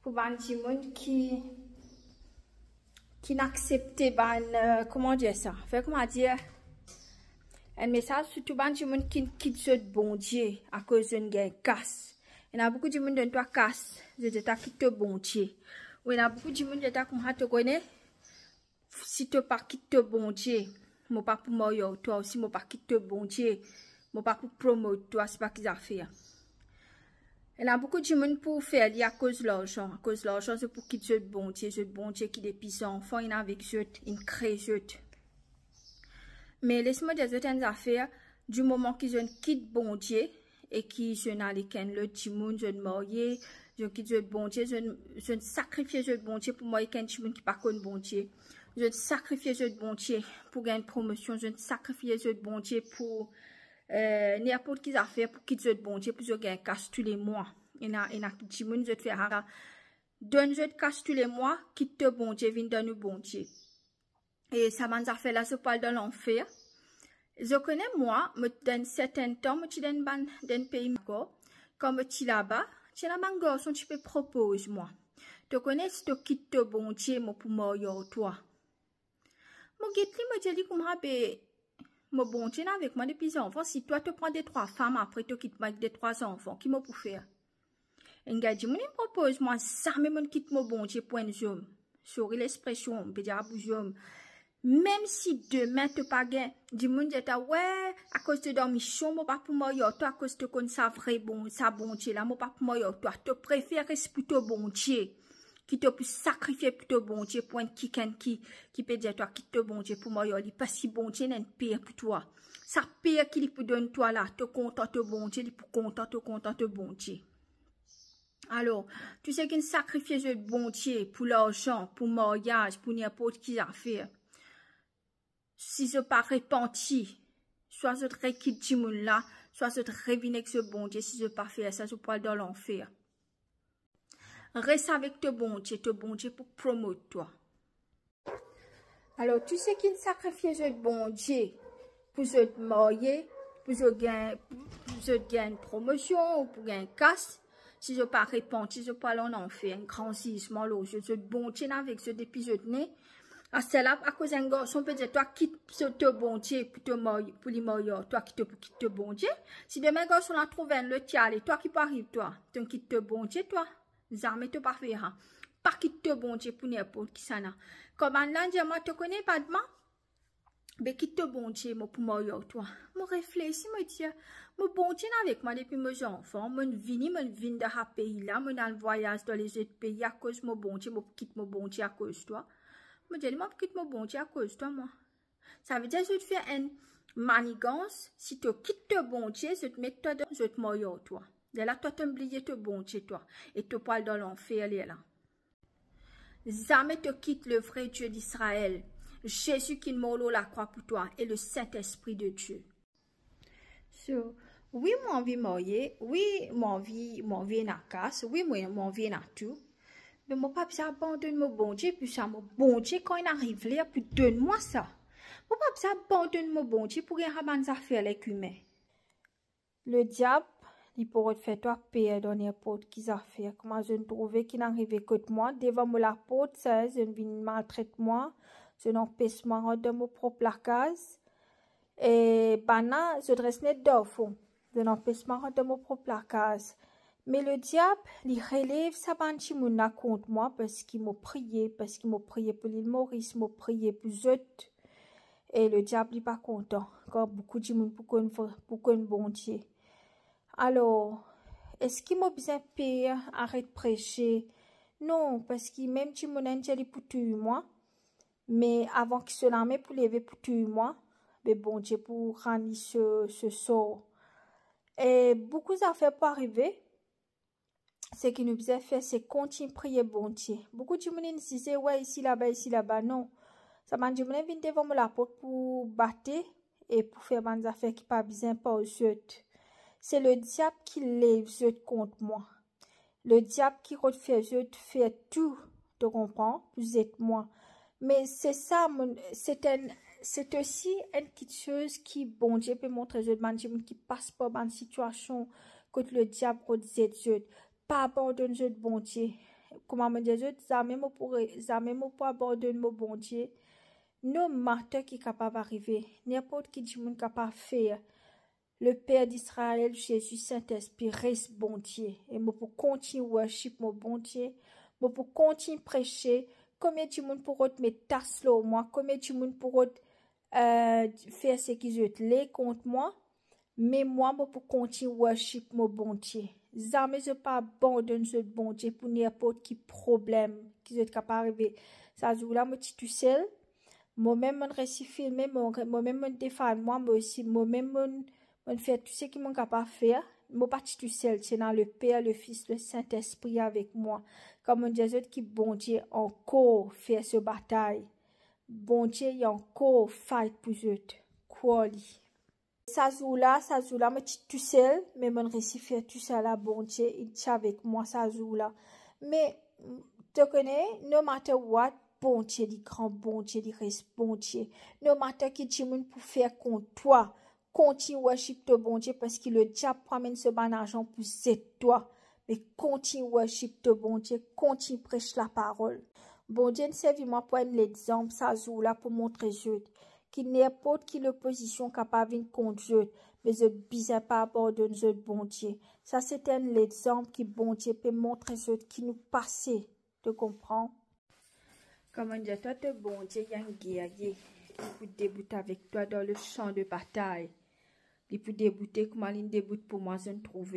pour les gens qui n'acceptent pas, comment dire ça, fait comment dire, un message surtout les gens qui quittent ce bon Dieu à cause d'une casse. Il y a beaucoup de gens qui ont casse, je dis quitte le bon Dieu. Il y a beaucoup de gens qui te connaissent, si tu pas quitte le bon Dieu, je pas pour mourir, toi aussi, je pas quitte le bon Dieu, je pas pour promouvoir toi, c'est pas qu'ils ont fait. Il y a beaucoup de gens pour faire à cause de l'argent. À cause de l'argent, c'est pour quitter le bon Dieu qui depuis ses enfants, il a avec eux, il crée eux. Mais laisse-moi dire certaines affaires, du moment qu'ils ont quitté le bon Dieu, et qu'ils sont allés le timoun, je marié, je quitte le bon Dieu, je sacrifie le bon Dieu pour moi, et qu'un timoun qui pas connu bon Dieu. Je sacrifie le bon Dieu pour gagner une promotion, je sacrifie le bon Dieu pour n'importe qui affaire pour quitter le bon Dieu pour gagner cash tous les mois. Il y a des gens qui font donne je cash tous les mois, quitte le bon Dieu, viens dans le bon Dieu. Et ça m'a fait là, je parle de l'enfer. Je connais moi, dans certains temps, je suis dans un pays, comme je suis là-bas, je suis là-bas, garçon, tu peux proposer moi. Tu connais si tu quittes le bon Dieu, pour mourir toi. Mon guide, me dit comment mon bon Dieu avec moi depuis les enfants. Si toi, tu prends des 3 femmes, après tu quittes avec des 3 enfants, qui m'a pour faire? Un gars dit, moi, il propose moi ça, mais je quitte mon bon Dieu pour un homme. Sorry l'expression, on peut dire à homme. Même si demain tu pas gain, du monde dit ouais, à cause de ton mission, moi pas pour mourir, toi à cause de connais ça vrai bon, ça bon Dieu là, moi pas pour mourir, toi, tu préfères plutôt bon Dieu, qui te peut sacrifier plutôt bon Dieu pour un qui peut dire toi quitte bon Dieu pour mourir, il pas si bon Dieu n'est pire pour toi. Ça pire qu'il peut donner toi là, te contente bon Dieu, il pour contente bon Dieu. Alors, tu sais qu'il sacrifie le bon Dieu pour l'argent, pour mariage, pour n'importe qui a fait. Si je pas repenti, soit je te quitte ce monde là, soit je te reviens avec ce bon Dieu, si je pas fait ça, je pourrais dans l'enfer. Reste avec ton bon Dieu pour promouvoir toi. Alors, tu sais qu'il sacrifie le bon Dieu pour se marier, pour se gagner une promotion ou pour gagner une casse. Si je pas repenti, je pourrais en enfer, un grand sisme, là, je bon Dieu avec ce depuis je tenais. C'est là, à cause d'un garçon peut dire, toi, quitte ce bon Dieu pour les marier, toi, quitte le bon Dieu. Si demain, garçon, a trouvé le tiers, et toi qui arrive, toi, tu quittes le bon Dieu, toi, jamais tu pas fait, hein. Pas quitte le bon Dieu pour n'importe qui ça, n'a. Comme un lundi, moi, tu connais pas de moi? Mais quitte le bon Dieu, moi, pour marier, toi. Moi, réfléchis, me dire, mon bon Dieu avec moi depuis mes enfants, mon vini de ce pays-là, mon dans le voyage dans les autres pays à cause de mon bon Dieu, moi, quitte mon bon Dieu à cause de toi. Je dis, moi, quitte mon bon Dieu à cause de toi, moi. Ça veut dire que je te fais une manigance. Si tu quittes ton bon Dieu, je te mets toi dans, je te mouille toi. De là, toi, tu oublies ton bon Dieu, toi. Et tu parles dans l'enfer, là. Jamais tu quittes le vrai Dieu d'Israël. Jésus qui mort la croix pour toi et le Saint-Esprit de Dieu. So, oui, moi, envie de mourir. Oui, moi, envie de casse. Oui, moi, envie de tout. Mais mon papa, ça abandonne mon bon Dieu, puis ça, mon bon Dieu, quand il arrive là, puis donne-moi ça. Mon papa, ça abandonne mon bon Dieu pour avoir des affaires avec humains. Le diable, il pourrait te faire toi payer dans n'importe qui affaires. Comment je ne trouvais qu'il n'arrivait que de moi, devant moi la porte, ça, je ne viens maltraiter moi, je n'empêche moi de mon propre case. Et, bana, je dresse net d'offre, je n'empêche moi de mon propre case. Mais le diable, il relève sa banchi mouna contre moi parce qu'il m'a prié pour l'île Maurice, m'a prié pour eux. Et le diable n'est pas content. Quand beaucoup de monde pour qu'on bon Dieu. Alors, est-ce qu'il m'a besoin de payer, arrête de prêcher? Non, parce que même si mon angel est pour tuer moi, mais avant qu'il se l'armée pour lever pour tuer moi, mais bon Dieu pour rendre ce sort. Et beaucoup d'affaires pour arriver. Ce qui nous faisait faire, c'est continuer à prier bon Dieu. Beaucoup de gens disaient, ouais, ici, là-bas, non. Ça m'a dit, je viens devant la porte pour battre et pour faire des affaires qui pas besoin pour eux. C'est le diable qui lève eux contre moi. Le diable qui refait eux faire tout, tu comprends, vous êtes moi. Mais c'est ça, c'est aussi une petite chose qui, bon Dieu, peut montrer eux, qui passe pas dans une situation que le diable redisait eux. Pas abandonner le bon Dieu. comment me dire, jamais pour abandonner mon bon Dieu. No matter qui est capable d'arriver, n'importe qui dit monde capable faire. Le Père d'Israël, Jésus, Saint-Esprit, reste bon Dieu. Et moi pour continuer worship mon bon Dieu, moi pour continuer prêcher, combien de monde pour mettre tasse là au moi, combien de monde pour faire ce qu'ils ont les contre moi, mais moi pour continuer worship mon bon Dieu. Jamais je pas abandonner ce bon Dieu pour n'importe qui problème qui est capable d'arriver. Ça joue là, moi tu seul, moi-même on réussit filmer, moi-même on défend moi aussi, moi-même on fait tout ce qui m'ont capable de faire. Moi pas tout seul, c'est dans le Père, le Fils, le Saint-Esprit avec moi. Comme on dit qui bon Dieu encore fait ce bataille. Bon Dieu y encore fight pour eux. Quoi li. Ça joue là, moi tout seul, mais mon récit fait tout ça là, bon Dieu, il est avec moi, ça joue là. Mais, tu connais, no matter what, bon Dieu, il grand bon Dieu, il reste bon Dieu. No matter qui tu monde pour faire contre toi, continue worship ton bon Dieu parce que le diable promène ce bon argent pour c'est toi. Mais continue worship ton bon Dieu, continue prêcher la parole. Bon Dieu, servis-moi pour un exemple, ça joue là pour montrer Dieu. Qu'il n'importe qui l'opposition capable de contre Dieu, mais je ne pas abandonner Dieu, bon Dieu. Ça, c'est un exemple qui, bon Dieu, peut montrer Dieu qui nous passe. Tu comprends? Comment dire, toi, te bon Dieu, il y a un guerrier qui peut débuter avec toi dans le champ de bataille. Il peut débuter, comment il débute pour moi, je ne trouve.